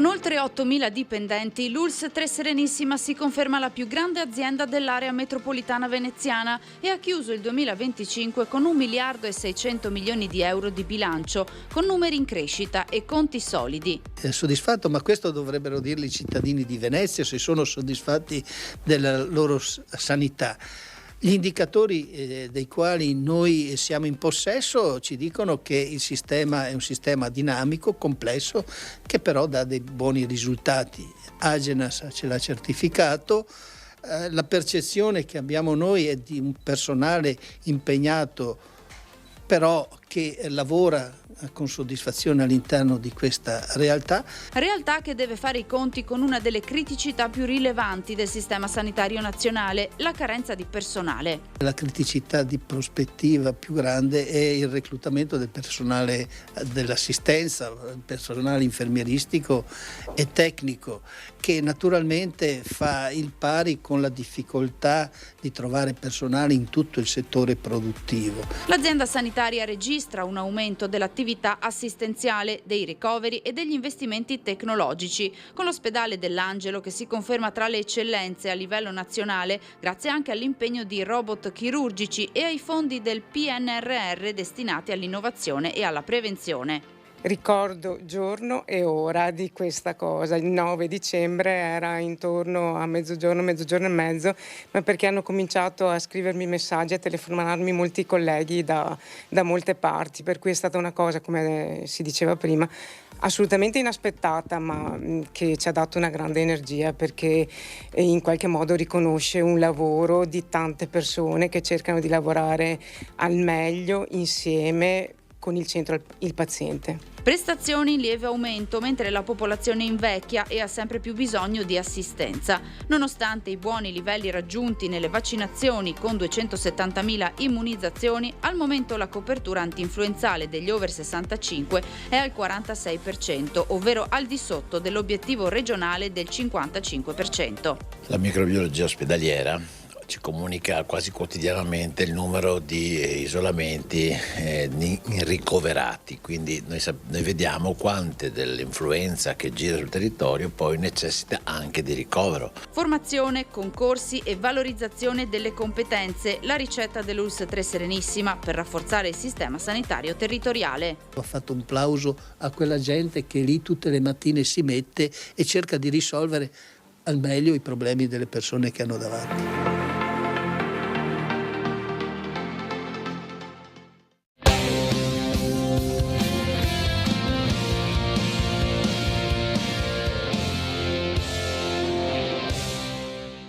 Con oltre 8.000 dipendenti, l'ULSS Tre Serenissima si conferma la più grande azienda dell'area metropolitana veneziana e ha chiuso il 2025 con 1 miliardo e 600 milioni di euro di bilancio, con numeri in crescita e conti solidi. È soddisfatto, ma questo dovrebbero dirli i cittadini di Venezia se sono soddisfatti della loro sanità. Gli indicatori dei quali noi siamo in possesso ci dicono che il sistema è un sistema dinamico, complesso, che però dà dei buoni risultati. Agenas ce l'ha certificato, la percezione che abbiamo noi è di un personale impegnato, però che lavora con soddisfazione all'interno di questa realtà. Realtà che deve fare i conti con una delle criticità più rilevanti del sistema sanitario nazionale, la carenza di personale. La criticità di prospettiva più grande è il reclutamento del personale dell'assistenza, il personale infermieristico e tecnico, che naturalmente fa il pari con la difficoltà di trovare personale in tutto il settore produttivo. L'azienda sanitaria registra un aumento dell'attività assistenziale, dei ricoveri e degli investimenti tecnologici, con l'ospedale dell'Angelo che si conferma tra le eccellenze a livello nazionale grazie anche all'impegno di robot chirurgici e ai fondi del PNRR destinati all'innovazione e alla prevenzione. Ricordo giorno e ora di questa cosa. Il 9 dicembre era intorno a mezzogiorno e mezzo, ma perché hanno cominciato a scrivermi messaggi, a telefonarmi molti colleghi da molte parti, per cui è stata una cosa, come si diceva prima, assolutamente inaspettata, ma che ci ha dato una grande energia, perché in qualche modo riconosce un lavoro di tante persone che cercano di lavorare al meglio insieme, con il centro il paziente. Prestazioni in lieve aumento mentre la popolazione invecchia e ha sempre più bisogno di assistenza. Nonostante i buoni livelli raggiunti nelle vaccinazioni con 270.000 immunizzazioni, al momento la copertura antinfluenzale degli over 65 è al 46%, ovvero al di sotto dell'obiettivo regionale del 55%. La microbiologia ospedaliera ci comunica quasi quotidianamente il numero di isolamenti ricoverati, quindi noi vediamo quante dell'influenza che gira sul territorio poi necessita anche di ricovero. Formazione, concorsi e valorizzazione delle competenze, la ricetta dell'ULSS Tre Serenissima per rafforzare il sistema sanitario territoriale. Ho fatto un plauso a quella gente che lì tutte le mattine si mette e cerca di risolvere al meglio i problemi delle persone che hanno davanti.